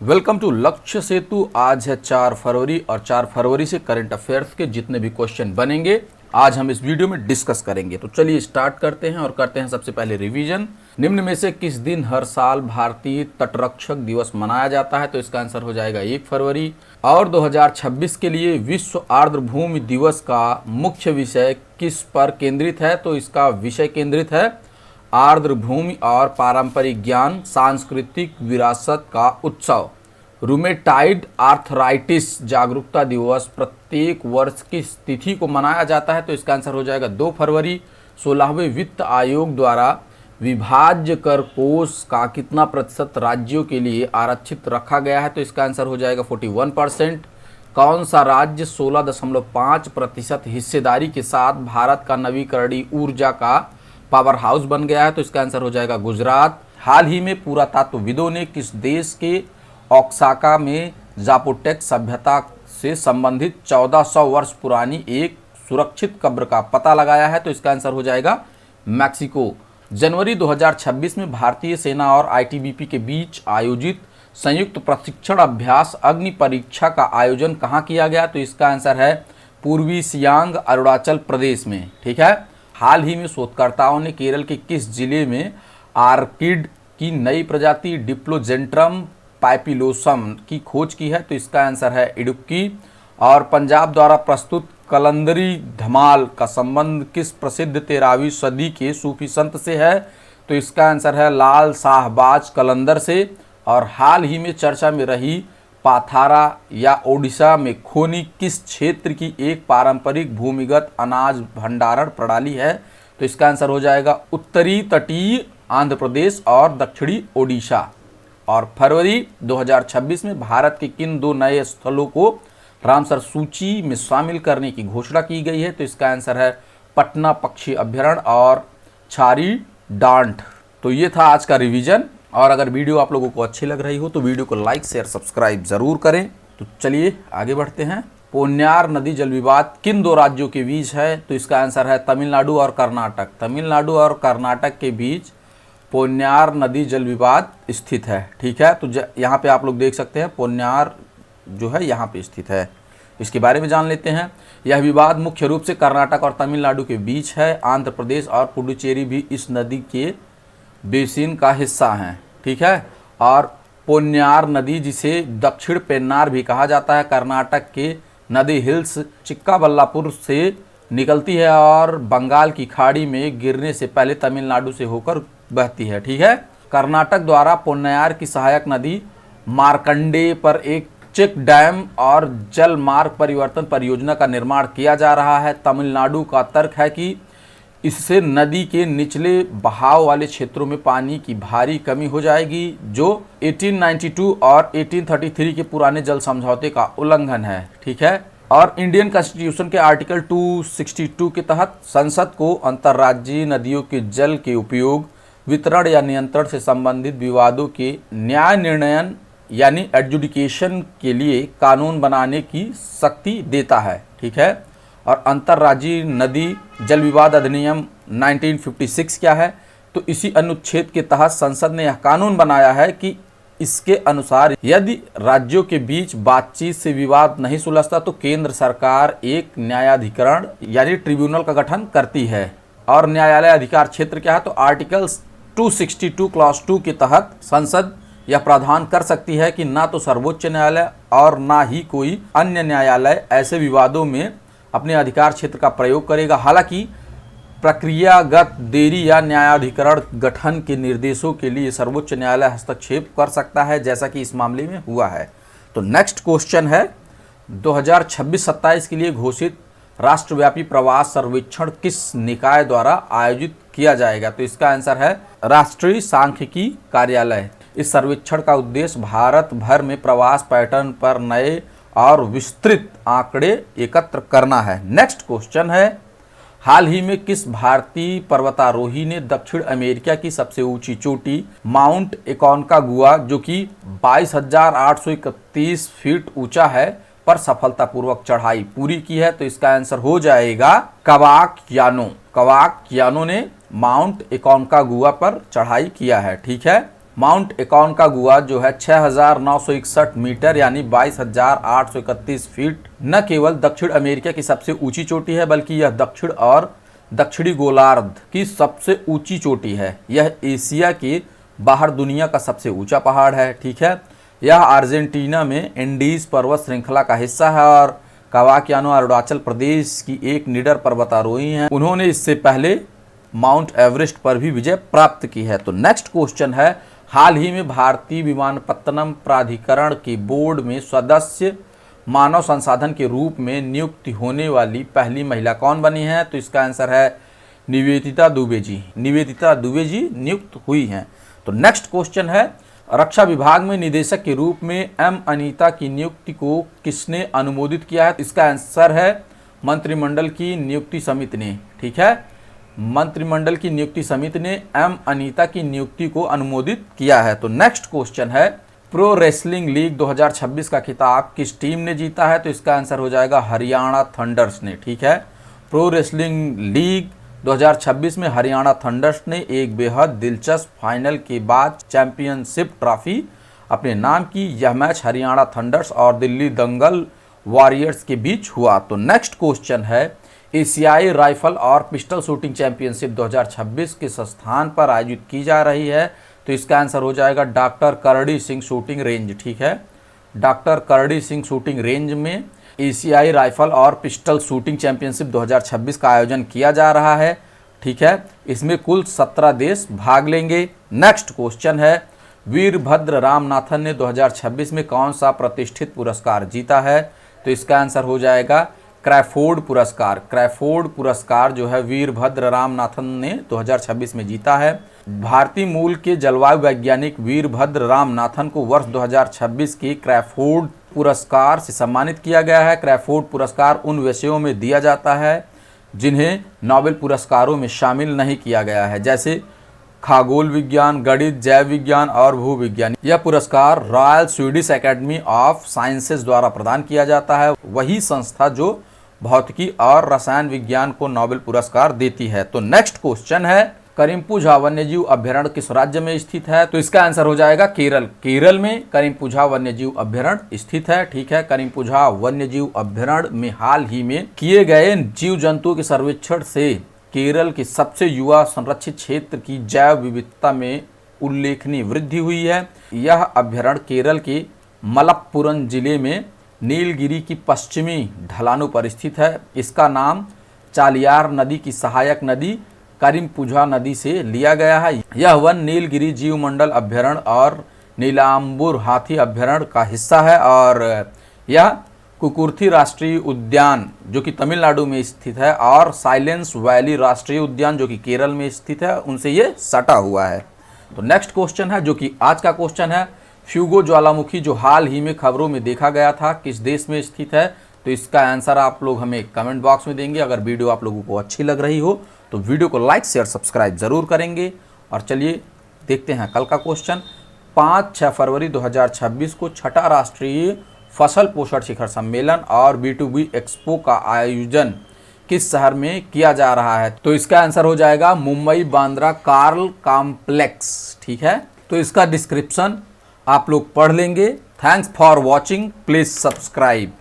Welcome to लक्ष्य सेतु। आज है 4 फरवरी और 4 फरवरी से करंट अफेयर्स के जितने भी क्वेश्चन बनेंगे आज हम इस वीडियो में डिस्कस करेंगे। तो चलिए स्टार्ट करते हैं और करते हैं सबसे पहले रिवीजन। निम्न में से किस दिन हर साल भारतीय तटरक्षक दिवस मनाया जाता है? तो इसका आंसर हो जाएगा 1 फरवरी। और 2026 के लिए विश्व आर्द्रभूमि दिवस का मुख्य विषय किस पर केंद्रित है? तो इसका विषय केंद्रित है आर्द्रभूमि और पारंपरिक ज्ञान, सांस्कृतिक विरासत का उत्सव। रूमेटाइड आर्थराइटिस जागरूकता दिवस प्रत्येक वर्ष किस तिथि को मनाया जाता है? तो इसका आंसर हो जाएगा 2 फरवरी। 16वें वित्त आयोग द्वारा विभाज्य कर कोष का कितना प्रतिशत राज्यों के लिए आरक्षित रखा गया है? तो इसका आंसर हो जाएगा 41%। कौन सा राज्य 16.5% हिस्सेदारी के साथ भारत का नवीकरणीय ऊर्जा का पावर हाउस बन गया है? तो इसका आंसर हो जाएगा गुजरात। हाल ही में पुरातत्वविदों ने किस देश के ओक्साका में जापोटेक सभ्यता से संबंधित 1400 वर्ष पुरानी एक सुरक्षित कब्र का पता लगाया है? तो इसका आंसर हो जाएगा मैक्सिको। जनवरी 2026 में भारतीय सेना और आईटीबीपी के बीच आयोजित संयुक्त प्रशिक्षण अभ्यास अग्नि परीक्षा का आयोजन कहाँ किया गया? तो इसका आंसर है पूर्वी सियांग, अरुणाचल प्रदेश में। ठीक है। हाल ही में शोधकर्ताओं ने केरल के किस जिले में आर्किड की नई प्रजाति डिप्लोजेंट्रम पाइपिलोसम की खोज की है? तो इसका आंसर है इडुक्की। और पंजाब द्वारा प्रस्तुत कलंदरी धमाल का संबंध किस प्रसिद्ध 13वीं सदी के सूफी संत से है? तो इसका आंसर है लाल शाहबाज कलंदर से। और हाल ही में चर्चा में रही पाथारा या ओडिशा में खोनी किस क्षेत्र की एक पारंपरिक भूमिगत अनाज भंडारण प्रणाली है? तो इसका आंसर हो जाएगा उत्तरी तटीय आंध्र प्रदेश और दक्षिणी ओडिशा। और फरवरी 2026 में भारत के किन 2 नए स्थलों को रामसर सूची में शामिल करने की घोषणा की गई है? तो इसका आंसर है पटना पक्षी अभ्यारण्य और छारी डांट। तो ये था आज का रिवीजन। और अगर वीडियो आप लोगों को अच्छी लग रही हो तो वीडियो को लाइक शेयर सब्सक्राइब जरूर करें। तो चलिए आगे बढ़ते हैं। पोन्यार नदी जल विवाद किन 2 राज्यों के बीच है? तो इसका आंसर है तमिलनाडु और कर्नाटक। तमिलनाडु और कर्नाटक के बीच पोन्यार नदी जल विवाद स्थित है। ठीक है। तो यहाँ पे आप लोग देख सकते हैं पोन्यार जो है यहाँ पे स्थित है। इसके बारे में जान लेते हैं। यह विवाद मुख्य रूप से कर्नाटक और तमिलनाडु के बीच है। आंध्र प्रदेश और पुडुचेरी भी इस नदी के बेसिन का हिस्सा हैं। ठीक है। और पोन्यार नदी जिसे दक्षिण पेन्नार भी कहा जाता है कर्नाटक के नदी हिल्स चिक्काबल्लापुर से निकलती है और बंगाल की खाड़ी में गिरने से पहले तमिलनाडु से होकर बहती है। ठीक है। कर्नाटक द्वारा पोन्नायार की सहायक नदी मार्कंडे पर एक चेक डैम और जल मार्ग परिवर्तन परियोजना का निर्माण किया जा रहा है। तमिलनाडु का तर्क है कि इससे नदी के निचले बहाव वाले क्षेत्रों में पानी की भारी कमी हो जाएगी, जो 1892 और 1833 के पुराने जल समझौते का उल्लंघन है। ठीक है। और इंडियन कॉन्स्टिट्यूशन के आर्टिकल 262 के तहत संसद को अंतर्राज्यीय नदियों के जल के उपयोग, वितरण या नियंत्रण से संबंधित विवादों के न्याय निर्णयन यानी एडजुडिकेशन के लिए कानून बनाने की शक्ति देता है। ठीक है। और अंतर्राज्यीय नदी जल विवाद अधिनियम 1956 क्या है? तो इसी अनुच्छेद के तहत संसद ने यह कानून बनाया है कि इसके अनुसार यदि राज्यों के बीच बातचीत से विवाद नहीं सुलझता तो केंद्र सरकार एक न्यायाधिकरण यानी ट्रिब्यूनल का गठन करती है। और न्यायालय अधिकार क्षेत्र क्या है? तो आर्टिकल 262 क्लॉज 2 के तहत संसद यह प्रावधान कर सकती है कि ना तो सर्वोच्च न्यायालय और ना ही कोई अन्य न्यायालय ऐसे विवादों में अपने अधिकार क्षेत्र का प्रयोग करेगा। हालांकि प्रक्रियागत देरी या न्यायाधिकरण गठन के निर्देशों के लिए सर्वोच्च न्यायालय हस्तक्षेप कर सकता है, जैसा कि इस मामले में हुआ है। तो नेक्स्ट क्वेश्चन है 2026-27 के लिए घोषित राष्ट्रव्यापी प्रवास सर्वेक्षण किस निकाय द्वारा आयोजित किया जाएगा? तो इसका आंसर है राष्ट्रीय सांख्यिकी कार्यालय। इस सर्वेक्षण का उद्देश्य भारत भर में प्रवास पैटर्न पर नए और विस्तृत आंकड़े एकत्र करना है। नेक्स्ट क्वेश्चन है हाल ही में किस भारतीय पर्वतारोही ने दक्षिण अमेरिका की सबसे ऊंची चोटी माउंट एकोनकागुआ जो कि 22,831 फीट ऊंचा है पर सफलतापूर्वक चढ़ाई पूरी की है? तो इसका आंसर हो जाएगा कवाक यानो। कवाक यानो ने माउंट एकोनकागुआ पर चढ़ाई किया है। ठीक है, माउंट एकोनकागुआ जो है 6,961 मीटर यानी 22,831 फीट न केवल दक्षिण अमेरिका की सबसे ऊंची चोटी है, बल्कि यह दक्षिण और दक्षिणी गोलार्ध की सबसे ऊंची चोटी है। यह एशिया के बाहर दुनिया का सबसे ऊंचा पहाड़ है। ठीक है, यह अर्जेंटीना में एंडीज पर्वत श्रृंखला का हिस्सा है और कावाक्यानो अरुणाचल प्रदेश की एक निडर पर्वतारोही हैं। उन्होंने इससे पहले माउंट एवरेस्ट पर भी विजय प्राप्त की है। तो नेक्स्ट क्वेश्चन है, हाल ही में भारतीय विमानपत्तनम प्राधिकरण के बोर्ड में सदस्य मानव संसाधन के रूप में नियुक्त होने वाली पहली महिला कौन बनी है? तो इसका आंसर है निवेदिता दुबे जी। निवेदिता दुबे जी नियुक्त हुई हैं। तो नेक्स्ट क्वेश्चन है, रक्षा विभाग में निदेशक के रूप में एम अनीता की नियुक्ति को किसने अनुमोदित किया है? इसका आंसर है मंत्रिमंडल की नियुक्ति समिति ने। ठीक है, मंत्रिमंडल की नियुक्ति समिति ने एम अनीता की नियुक्ति को अनुमोदित किया है। तो नेक्स्ट क्वेश्चन है, प्रो रेसलिंग लीग 2026 का खिताब किस टीम ने जीता है? तो इसका आंसर हो जाएगा हरियाणा थंडर्स ने। ठीक है, प्रो रेसलिंग लीग 2026 में हरियाणा थंडर्स ने एक बेहद दिलचस्प फाइनल के बाद चैंपियनशिप ट्रॉफी अपने नाम की। यह मैच हरियाणा थंडर्स और दिल्ली दंगल वॉरियर्स के बीच हुआ। तो नेक्स्ट क्वेश्चन है, एशियाई राइफल और पिस्टल शूटिंग चैंपियनशिप 2026 किस स्थान पर आयोजित की जा रही है? तो इसका आंसर हो जाएगा डॉक्टर करड़ी सिंह शूटिंग रेंज। ठीक है, डॉक्टर करड़ी सिंह शूटिंग रेंज में एशियाई राइफल और पिस्टल शूटिंग चैंपियनशिप 2026 का आयोजन किया जा रहा है। ठीक है, इसमें कुल 17 देश भाग लेंगे। नेक्स्ट क्वेश्चन है, वीरभद्र रामनाथन ने 2026 में कौन सा प्रतिष्ठित पुरस्कार जीता है? तो इसका आंसर हो जाएगा क्रैफोर्ड पुरस्कार। क्रैफोर्ड पुरस्कार जो है वीरभद्र रामनाथन ने 2026 में जीता है। भारतीय मूल के जलवायु वैज्ञानिक वीरभद्र रामनाथन को वर्ष 2026 के क्रैफोर्ड पुरस्कार से सम्मानित किया गया है। क्रैफोर्ड पुरस्कार उन विषयों में दिया जाता है जिन्हें नोबेल पुरस्कारों में शामिल नहीं किया गया है, जैसे खगोल विज्ञान, गणित, जैव विज्ञान और भूविज्ञान। यह पुरस्कार royal Swedish academy of sciences द्वारा प्रदान किया जाता है, वही संस्था जो भौतिकी और रसायन विज्ञान को नोबेल पुरस्कार देती है। तो नेक्स्ट क्वेश्चन है, करिम्पुझा वन्यजीव अभ्यारण्य किस राज्य में स्थित है? तो इसका आंसर हो जाएगा केरल। केरल में करिम्पुझा वन्यजीव अभ्यारण्य स्थित है। ठीक है, करिम्पुझा वन्यजीव अभ्यारण्य में हाल ही में किए गए जीव जंतुओं के सर्वेक्षण से केरल के सबसे युवा संरक्षित क्षेत्र की जैव विविधता में उल्लेखनीय वृद्धि हुई है। यह अभ्यारण्य केरल के मलप्पुरम जिले में नीलगिरी की पश्चिमी ढलानों पर स्थित है। इसका नाम चालियार नदी की सहायक नदी करिम्पुझा नदी से लिया गया है। यह वन नीलगिरी जीवमंडल अभ्यारण्य और नीलाम्बुर हाथी अभ्यारण्य का हिस्सा है और यह कुकुर्थी राष्ट्रीय उद्यान जो कि तमिलनाडु में स्थित है और साइलेंस वैली राष्ट्रीय उद्यान जो कि केरल में स्थित है, उनसे ये सटा हुआ है। तो नेक्स्ट क्वेश्चन है जो कि आज का क्वेश्चन है, फ्यूगो ज्वालामुखी जो हाल ही में खबरों में देखा गया था किस देश में स्थित है? तो इसका आंसर आप लोग हमें कमेंट बॉक्स में देंगे। अगर वीडियो आप लोगों को अच्छी लग रही हो तो वीडियो को लाइक शेयर सब्सक्राइब जरूर करेंगे। और चलिए देखते हैं कल का क्वेश्चन। 5-6 फरवरी 2026 को छठा राष्ट्रीय फसल पोषण शिखर सम्मेलन और B2B एक्सपो का आयोजन किस शहर में किया जा रहा है? तो इसका आंसर हो जाएगा मुंबई बांद्रा कार्ल कॉम्प्लेक्स। ठीक है, तो इसका डिस्क्रिप्शन आप लोग पढ़ लेंगे। Thanks for watching, please subscribe.